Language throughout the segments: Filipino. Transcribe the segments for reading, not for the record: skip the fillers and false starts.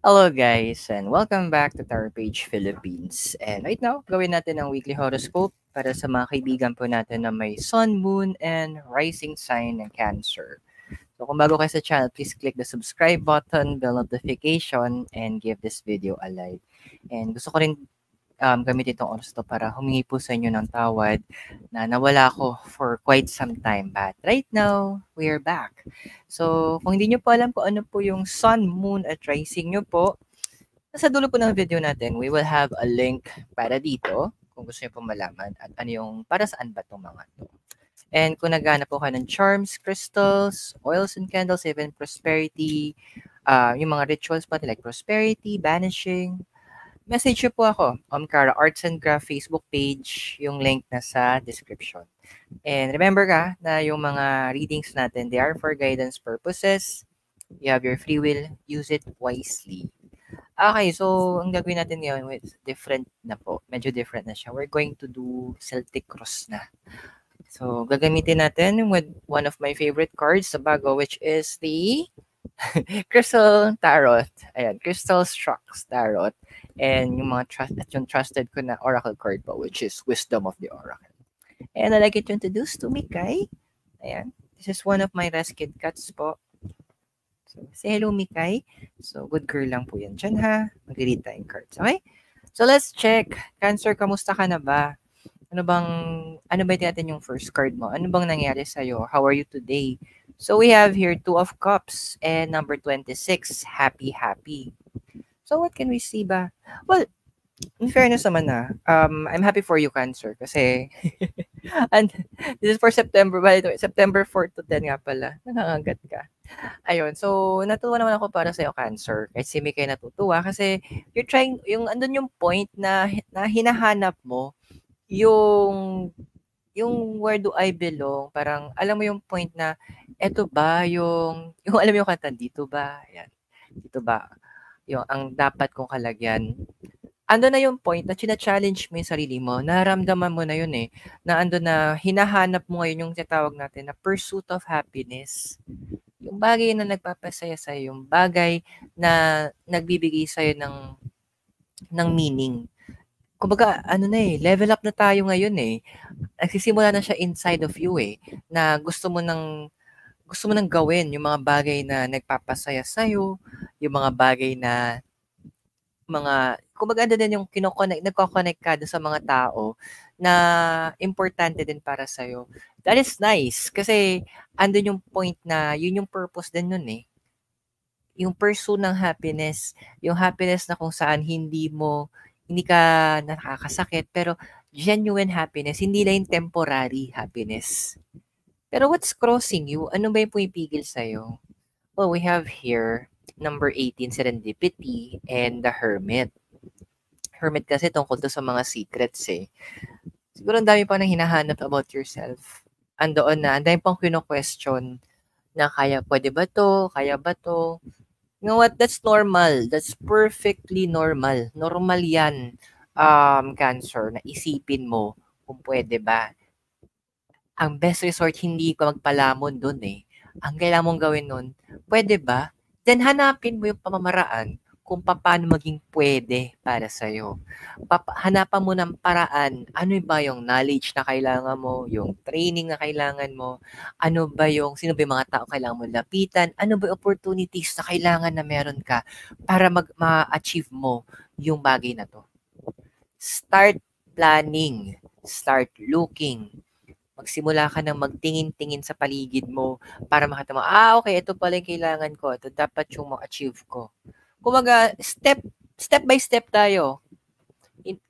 Hello guys and welcome back to Tower Page Philippines. And right now, gawin natin ang weekly horoscope para sa mga kaibigan po natin na may sun, moon, and rising sign ng Cancer. So kung bago kayo sa channel, please click the subscribe button, bell notification, and give this video a like. And gusto ko rin gamitin itong oras to para humingi po sa inyo ng tawad na nawala ako for quite some time. But right now, we are back. So, kung hindi nyo po alam kung ano po yung sun, moon, at rising nyo po, nasa dulo po ng video natin, we will have a link para dito kung gusto nyo po malaman at ano yung para saan ba itong mga to. And kung naghahanap po kayo ng charms, crystals, oils and candles, even prosperity, yung mga rituals pa like prosperity, banishing, message nyo po ako, Cara Arts and Craft Facebook page, yung link na sa description. And remember ka na yung mga readings natin, they are for guidance purposes. You have your free will, use it wisely. Okay, so ang gagawin natin ngayon is different na po. Medyo different na siya. We're going to do Celtic Cross na. So, gagamitin natin with one of my favorite cards sa bago, which is the Crystal Tarot. Ayan, Crystal Strux Tarot. And yung mga yung trusted ko na oracle card po, which is Wisdom of the Oracle. And I'd like to introduce to Mikay. Ayan, this is one of my rescued cats po. So, say hello, Mikay. So, good girl lang po yan dyan, ha? Mag-read tayong cards, okay? So, let's check. Cancer, kamusta ka na ba? Ano ba natin yung first card mo? Ano bang nangyari sa'yo? How are you today? So, we have here 2 of Cups and number 26, happy, happy. So, what can we see ba? Well, in fairness naman na, I'm happy for you, Cancer, kasi, and this is for September, by the way, September 4 to 10 nga pala, nangangagat ka. Ayun, so, natuwa naman ako para sa'yo, Cancer, kahit si Mikay natutuwa, kasi, you're trying, andun yung point na hinahanap mo, yung where do I belong, parang, alam mo yung point na, eto ba yung alam mo yung kanta, dito ba, yan, dito ba, yung ang dapat kong kalagyan. Ando na yung point na china-challenge mo yung sarili mo, nararamdaman mo na yun na ando na hinahanap mo ngayon yung tinatawag natin na pursuit of happiness. Yung bagay na nagpapasaya sa'yo, yung bagay na nagbibigay sa'yo ng meaning. Kumbaga, level up na tayo ngayon Nagsisimula na siya inside of you na gusto mo nang gawin yung mga bagay na nagpapasaya sa'yo, yung mga bagay na kumbaga din yung nagko-connect ka sa mga tao na importante din para sa'yo. That is nice kasi andun yung point na yun yung purpose din nun Yung pursue ng happiness, yung happiness na kung saan hindi ka nakakasakit pero genuine happiness, hindi lang yung temporary happiness. Pero what's crossing you? Ano ba yung pumipigil sa'yo? Well, we have here number 18, Serendipity, and the Hermit. Hermit kasi tungkol to sa mga secrets Siguro ang dami pa nang hinahanap about yourself. Andoon na, ang dami pang kino-question na pwede ba to? Kaya ba to? You know what? That's normal. That's perfectly normal. Normal yan, Cancer, na isipin mo kung pwede ba. Ang best resort, hindi ka magpalamon dun Ang kailangan mong gawin nun, pwede ba? Then hanapin mo yung pamamaraan kung paano maging pwede para sa'yo. Hanapan mo ng paraan, ano ba yung knowledge na kailangan mo, yung training na kailangan mo, sino ba yung mga tao kailangan mo lapitan, ano ba yung opportunities na kailangan na meron ka para ma-achieve mo yung bagay na to. Start planning, start looking, magsimula ka ng magtingin-tingin sa paligid mo para makita mo, okay, ito pala yung kailangan ko. Ito dapat yung ma-achieve ko. Kumaga, step by step tayo.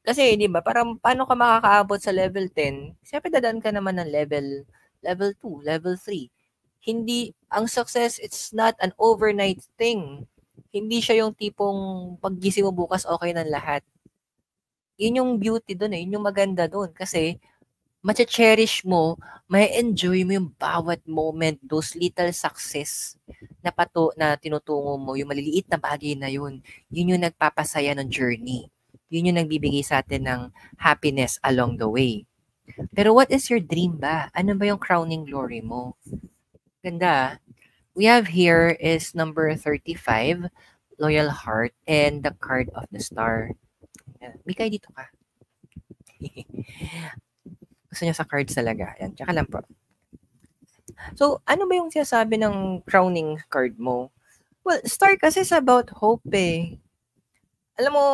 Kasi, di ba, parang paano ka makakaabot sa level 10? Siyempre, dadaan ka naman ng level 2, level 3. Hindi, ang success, it's not an overnight thing. Hindi siya yung tipong paggising mo bukas, okay ng lahat. Yun yung beauty dun yun yung maganda dun. Kasi, ma-cherish mo, ma-enjoy mo yung bawat moment, those little success na tinutungo mo, yung maliliit na bagay na yun yung nagpapasaya ng journey. Yun yung nagbibigay sa atin ng happiness along the way. Pero what is your dream ba? Ano ba yung crowning glory mo? Ganda. We have here is number 35, loyal heart, and the card of the star. Mikay, dito ka. Gusto niya sa cards talaga. Yan, tsaka lang po. So, ano ba yung sinasabi ng crowning card mo? Well, star kasi is about hope eh. Alam mo,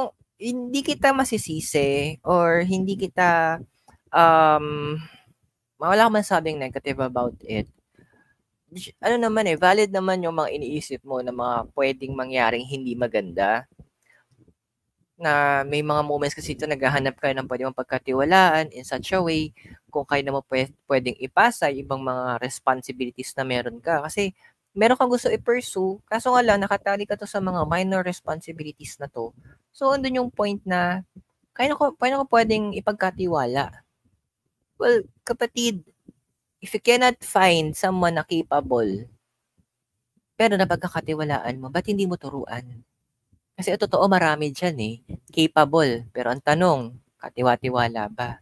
hindi kita masisisi or hindi kita wala akong masabing negative about it. Ano naman eh, valid naman yung mga iniisip mo na mga pwedeng mangyaring hindi maganda. Na may mga moments kasi ito naghahanap ka ng pwede mong pagkatiwalaan in such a way kung kaya mo pwedeng ipasa yung ibang mga responsibilities na meron ka. Kasi meron kang gusto i-pursue, kaso nga lang nakatali ka to sa mga minor responsibilities na to. So, andun yung point na kaya ko pwedeng ipagkatiwala. Well, kapatid, if you cannot find someone na capable, pero napagkakatiwalaan mo, ba't hindi mo turuan? Kasi totoo marami diyan eh, capable. Pero ang tanong, katiwa-tiwala ba?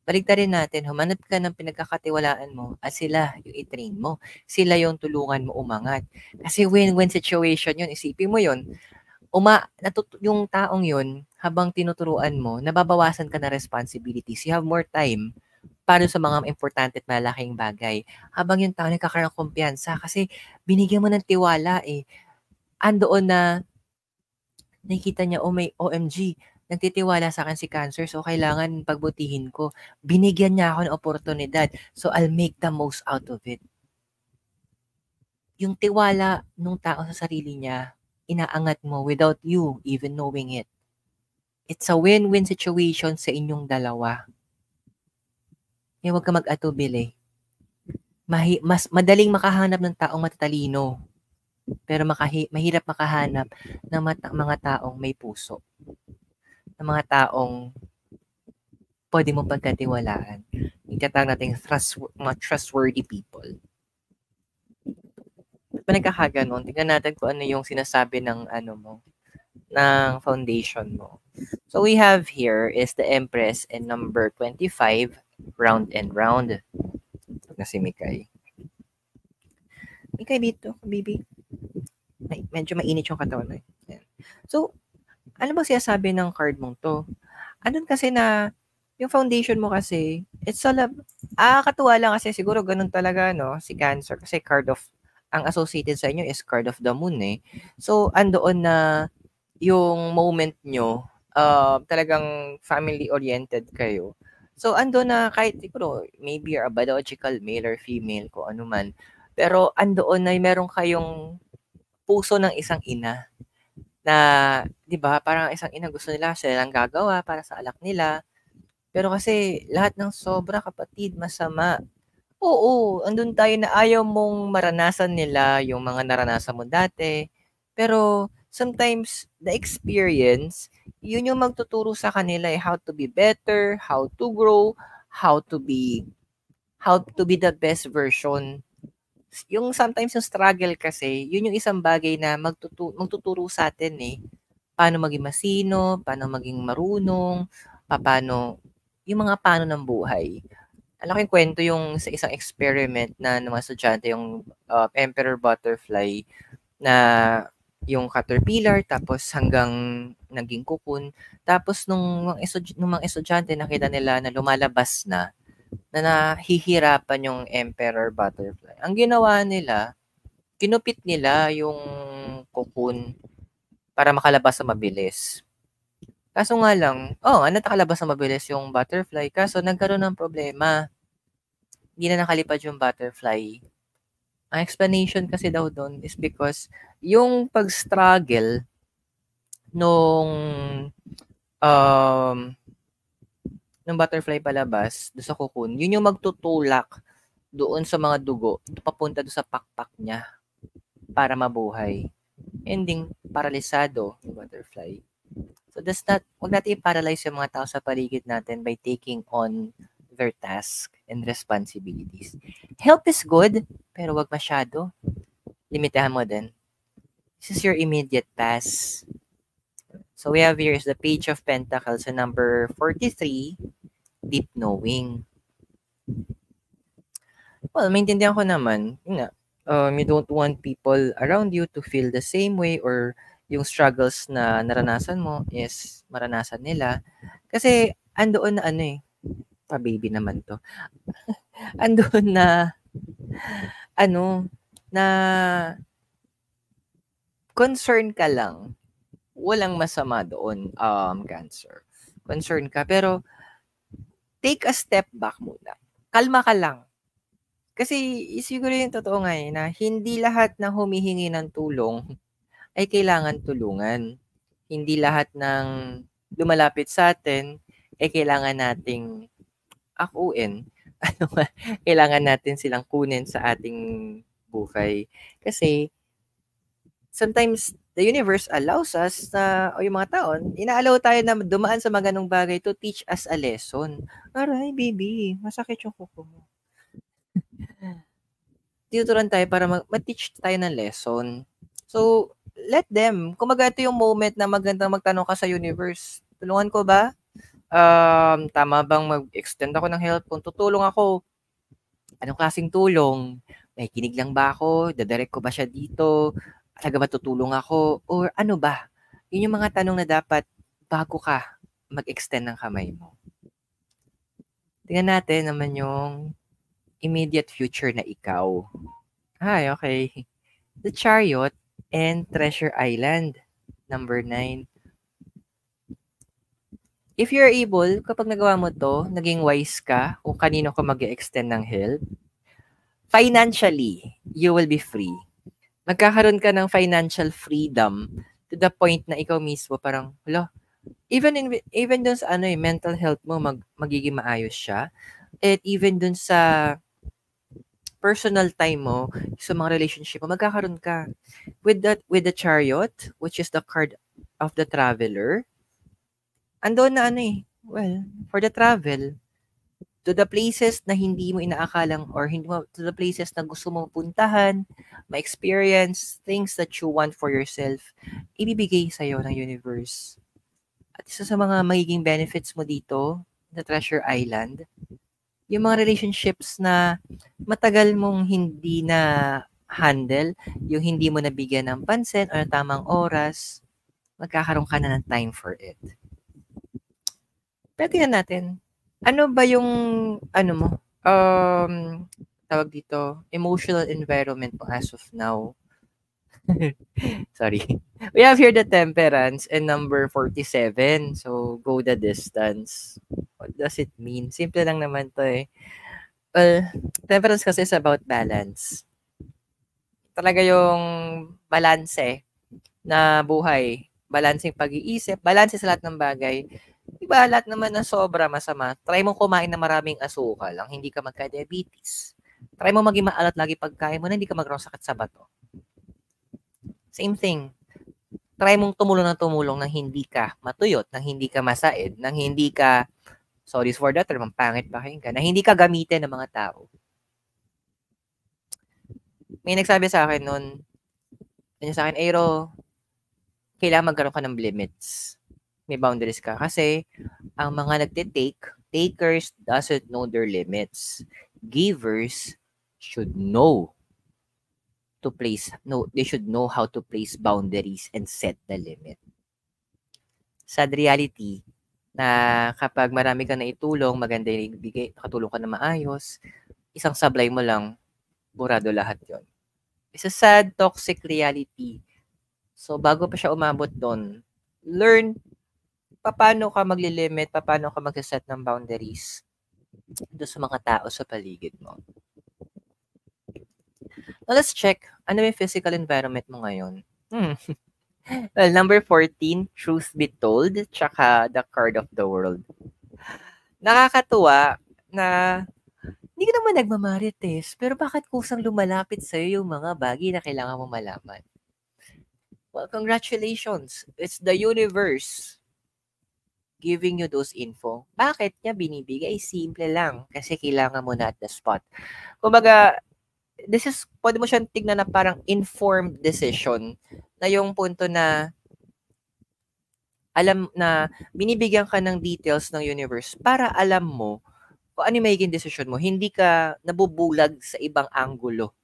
Baliktarin natin, humanap ka ng pinagkakatiwalaan mo at sila yung i-train mo. Sila yung tulungan mo umangat. Kasi win-win situation yun. Isipin mo yun. Yung taong yun, habang tinuturuan mo, nababawasan ka na responsibilities. You have more time para sa mga importante at malaking bagay. Habang yung tao nagkakaroon ng kumpiyansa kasi binigyan mo ng tiwala eh. Andoon na nakikita niya, oh may OMG, nagtitiwala sa akin si Cancer, so kailangan pagbutihin ko. Binigyan niya ako ng oportunidad, so I'll make the most out of it. Yung tiwala nung tao sa sarili niya, inaangat mo without you even knowing it. It's a win-win situation sa inyong dalawa. Kaya huwag ka mag-atubili. Mas madaling makahanap ng taong matatalino, pero mahirap makahanap ng mga taong may puso. Ng mga taong pwede mo pagkatiwalaan. Itatawag natin mga trustworthy people. Pa nagkakaganon, tingnan natin kung ano yung sinasabi ng ng foundation mo. So we have here is the Empress and number 25, round and round. Na si Mikay. Mikay dito, baby. Medyo mainit yung katawan mo. So, ano ba sinasabi ng card mong to? Andun kasi na yung foundation mo kasi, it's all katuwa lang kasi siguro ganun talaga, no? Si Cancer kasi ang associated sa inyo is card of the moon eh. So, andoon na yung moment nyo, talagang family-oriented kayo. So, ando na kahit siguro, maybe you're a biological male or female, kung ano man. Pero andoon na meron kayong puso ng isang ina na, 'di ba, parang isang ina gusto nila sila lang gagawa para sa anak nila. Pero kasi lahat ng sobra kapatid masama. Oo, andun tayo na ayaw mong maranasan nila yung mga naranasan mo dati. Pero sometimes the experience, yun yung magtuturo sa kanila how to be better, how to grow, how to be the best version. Yung sometimes yung struggle kasi, yun yung isang bagay na magtuturo sa atin eh. Paano maging masino, paano maging marunong, paano, yung mga paano ng buhay. Alam ko yung kwento yung sa isang experiment na ng mga estudyante, yung emperor butterfly na yung caterpillar tapos hanggang naging cocoon. Tapos nung mga estudyante nakita nila na lumalabas na nahihirapan yung emperor butterfly. Ang ginawa nila, kinupit nila yung cocoon para makalabas sa mabilis. Kaso nga lang, natakalabas na mabilis yung butterfly. Kaso nagkaroon ng problema. Hindi na nakalipad yung butterfly. Ang explanation kasi daw doon is because yung pag-struggle nung butterfly palabas do sa cocoon, yun yung magtutulak doon sa mga dugo, papunta doon sa pakpak niya para mabuhay. Ending, paralisado yung butterfly. So wag natin i-paralyze yung mga tao sa paligid natin by taking on their task and responsibilities. Help is good, pero wag masyado. Limitahan mo din. This is your immediate past. So we have here is the Page of Pentacles and number 43, Deep Knowing. Well, maintindihan ko naman, you don't want people around you to feel the same way or yung struggles na naranasan mo is maranasan nila. Kasi andoon na ano eh, pa-baby naman 'to. Andoon na ano, na concern ka lang. Walang masama doon, Cancer. Concern ka pero take a step back muna. Kalma ka lang. Kasi siguro yung totoo nga eh, na hindi lahat ng humihingi ng tulong ay kailangan tulungan. Hindi lahat ng lumalapit sa atin ay kailangan nating akuin. Ano nga, kailangan natin silang kunin sa ating buhay. Kasi sometimes the universe allows us na, o yung mga taon, inaalaw tayo na dumaan sa mga ganong bagay to teach us a lesson. Aray, baby, masakit yung kuko mo. Tinuturuan tayo para ma-teach tayo ng lesson. So, let them. Kumaga ito yung moment na magandang magtanong ka sa universe. Tulungan ko ba? Tama bang mag-extend ako ng help? Kung tutulong ako, anong klaseng tulong? May kinig lang ba ako? Dadirect ko ba siya dito? Talaga ba tutulong ako? Or ano ba? Yun yung mga tanong na dapat bago ka mag-extend ng kamay mo. Tingnan natin naman yung immediate future na ikaw. Ay, okay. The Chariot and Treasure Island, number 9. If you're able, kapag nagawa mo to, naging wise ka kung kanino ka mag-extend ng help, financially, you will be free. Magkakaroon ka ng financial freedom to the point na ikaw mismo parang, hala, even dun sa mental health mo magiging maayos siya. At even dun sa personal time mo, sa mga relationship mo, magkakaroon ka. With the Chariot, which is the card of the traveler, andoon na well, for the travel, to the places na hindi mo inaakalang or to the places na gusto mo puntahan, ma-experience things that you want for yourself, ibibigay sa'yo ng universe. At isa sa mga magiging benefits mo dito, the Treasure Island, yung mga relationships na matagal mong hindi na handle, yung hindi mo nabigyan ng pansin or tamang oras, magkakaroon ka na ng time for it. Pero tingnan natin, ano ba yung, mo, tawag dito, emotional environment mo as of now? Sorry. We have here the Temperance and number 47. So, go the distance. What does it mean? Simple lang naman to eh. Well, Temperance kasi is about balance. Talaga yung balanse na buhay. Balanseng pag-iisip, balanse sa lahat ng bagay. Diba, lahat naman ng sobra masama. Try mong kumain ng maraming asukal lang, hindi ka magka-diabetes. Try mo maging maalat lagi pagkain mo na hindi ka magkaroon sakit sa bato. Same thing. Try mong tumulong nang hindi ka matuyot, nang hindi ka masaid, nang hindi ka, sorry for that term, pangit pakinggan, na hindi ka gamitin ng mga tao. May nagsabi sa akin noon, sa akin, Aero, kailangan magkaroon ka ng limits. May boundaries ka. Kasi, ang mga takers doesn't know their limits. Givers should know they should know how to place boundaries and set the limit. Sad reality na kapag marami ka na itulong, maganda yung ibigay, nakatulong ka na maayos, isang sablay mo lang, burado lahat yon. It's a sad, toxic reality. So, bago pa siya umabot doon, learn paano ka maglilimit, paano ka mag-set ng boundaries doon sa mga tao sa paligid mo. Now, let's check. Ano yung physical environment mo ngayon? Well, number 14, Truth Be Told, tsaka The Card of the World. Nakakatuwa na hindi ka naman nagmamarites, pero bakit kusang lumalapit sa'yo yung mga bagay na kailangan mo malaman? Well, congratulations. It's the universe giving you those info. Bakit niya binibigay? Simple lang. Kasi kailangan mo na at the spot. Kumbaga, pwede mo siyang tignan na parang informed decision na yung punto na alam na binibigyan ka ng details ng universe para alam mo kung ano yung magiging decision mo. Hindi ka nabubulag sa ibang anggulo.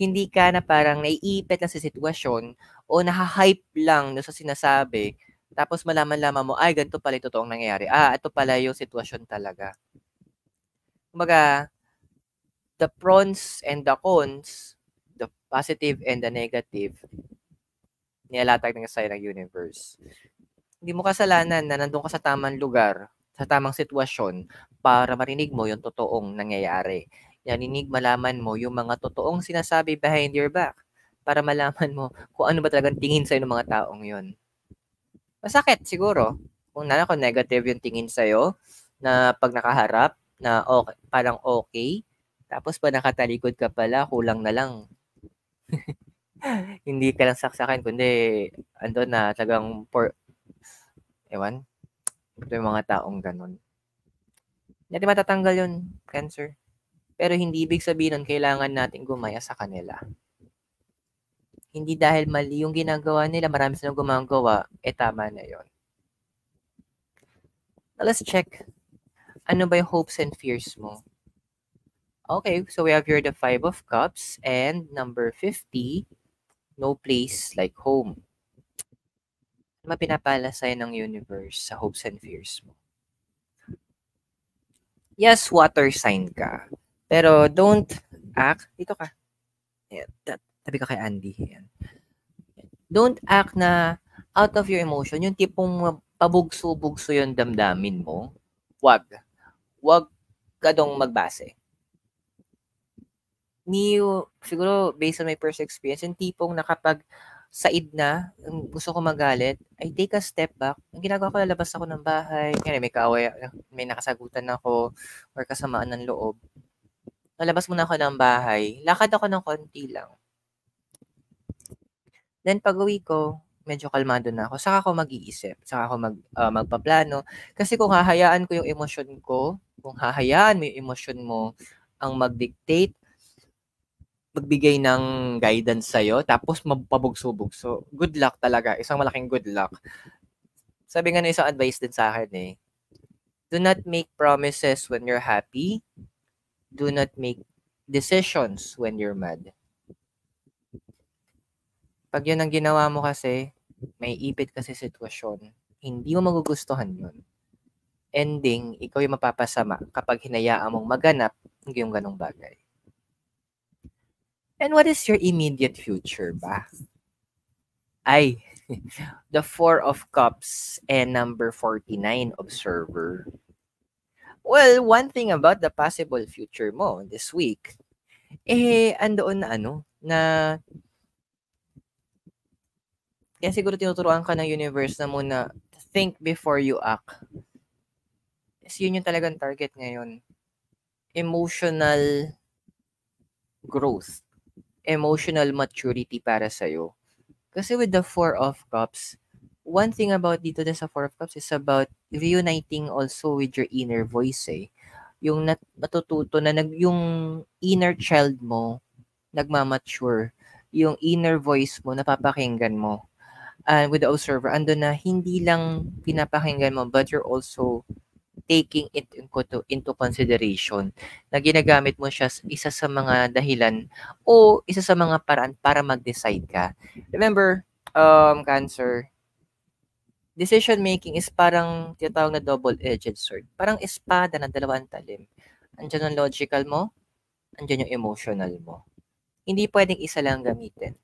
Hindi ka na parang naiipit na sa sitwasyon o naha-hype lang doon sa sinasabi, tapos malaman-laman mo, ay ganito pala yung totoong nangyayari. Ito pala yung sitwasyon talaga. Kumbaga, the pros and the cons, the positive and the negative, nilalatag ng side ng universe. Hindi mo kasalanan na nandun ka sa tamang lugar, sa tamang sitwasyon, para marinig mo yung totoong nangyayari. Narinig, malaman mo yung mga totoong sinasabi behind your back, para malaman mo kung ano ba talagang tingin sa'yo ng mga taong yun. Masakit siguro. Kung negative yung tingin sa'yo, na pag nakaharap, na okay, parang okay, tapos pa nakatalikod ka pala, kulang na lang. Hindi ka lang saksakan, kundi ando na talagang ewan, ito yung mga taong ganun. Hindi matatanggal yun, Cancer. Pero hindi ibig sabihin nun, kailangan natin gumaya sa kanila. Hindi dahil mali yung ginagawa nila, marami silang gumagawa, tama na yon. Now, let's check. Ano ba yung hopes and fears mo? Okay, so we have here the 5 of Cups and number 50, no place like home. Ano ba pinapala sa'yo ng universe sa hopes and fears mo? Yes, water sign ka. Pero don't act. Dito ka. Ayan, tabi ka kay Andy. Ayan. Don't act na out of your emotion. Yung tipong pabugso-bugso yung damdamin mo. Wag. Wag ka dong magbase. Siguro based on my personal experience, yung tipong nakapag said na, gusto ko magalit, I take a step back. Ang ginagawa ko, lalabas ako ng bahay, kaya may kaaway, may nakasagutan ako, or kasamaan ng loob. Lalabas muna ako ng bahay, lakad ako ng konti lang. Then pag-uwi ko, medyo kalmado na ako, saka ako mag-iisip, saka ako magpaplano. Kasi kung hahayaan ko yung emosyon ko, kung hahayaan mo yung emosyon mo ang mag-dictate, magbigay ng guidance sa'yo, tapos mapabugso-bugso. Good luck talaga. Isang malaking good luck. Sabi nga na isang advice din sa akin eh, do not make promises when you're happy. Do not make decisions when you're mad. Pag yun ang ginawa mo kasi, may ipit kasi sitwasyon. Hindi mo magugustuhan yun. Ending, ikaw yung mapapasama kapag hinayaan mong maganap yung ganong bagay. And what is your immediate future ba? Ay, the 4 of Cups and number 49, Observer. Well, one thing about the possible future mo this week, andoon na na kaya siguro tinuturuan ka ng universe na muna think before you act. Kasi yun yung talagang target ngayon. Emotional growth. Emotional maturity para sa'yo. Kasi with the 4 of Cups, one thing about dito sa 4 of Cups is about reuniting also with your inner voice eh. Yung natututo na yung inner child mo nagmamature. Yung inner voice mo napapakinggan mo. And with the observer, ando na hindi lang pinapakinggan mo but you're also taking it into consideration na ginagamit mo siya isa sa mga dahilan o isa sa mga paraan para mag-decide ka. Remember, Cancer, decision making is parang tinatawag na double-edged sword. Parang espada na dalawang talim. Andiyan ang logical mo, andiyan yung emotional mo. Hindi pwedeng isa lang gamitin.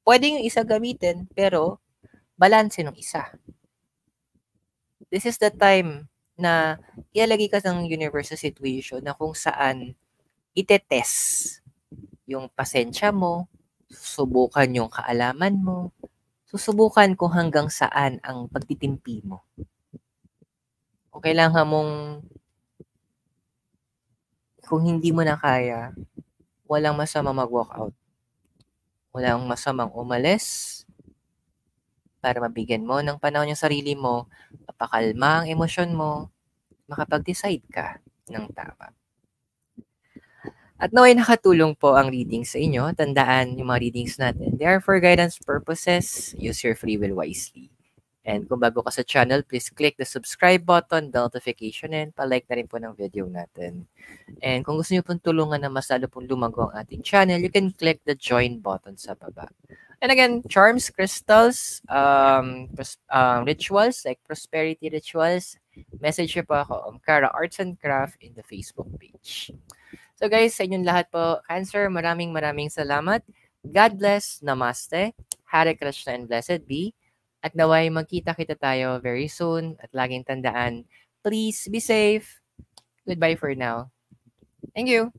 Pwedeng yung isa gamitin, pero balanse ng isa. This is the time na ilalagay ka ng universe sa situation na kung saan itetest yung pasensya mo, susubukan yung kaalaman mo, susubukan kung hanggang saan ang pagtitimpi mo. Kung kailangan mong, kung hindi mo na kaya, walang masama mag-walk out. Walang masamang umalis para mabigyan mo ng panahon yung sarili mo, mapakalma ang emosyon mo, makapag-decide ka ng tama. At naway nakatulong po ang readings sa inyo. Tandaan yung mga readings natin. They are for guidance purposes. Use your free will wisely. And kung bago ka sa channel, please click the subscribe button, bell notification, and palike na rin po ng video natin. And kung gusto niyo pong tulungan na mas lalo pong lumago ang ating channel, you can click the join button sa baba. And again, charms, crystals, rituals, like prosperity rituals, message nyo po ako Kara Arts and Craft in the Facebook page. So guys, sa inyong lahat po, Cancer, maraming maraming salamat. God bless, Namaste, Hare Krishna and Blessed be. At naway magkita-kita tayo very soon. At laging tandaan, please be safe. Goodbye for now. Thank you.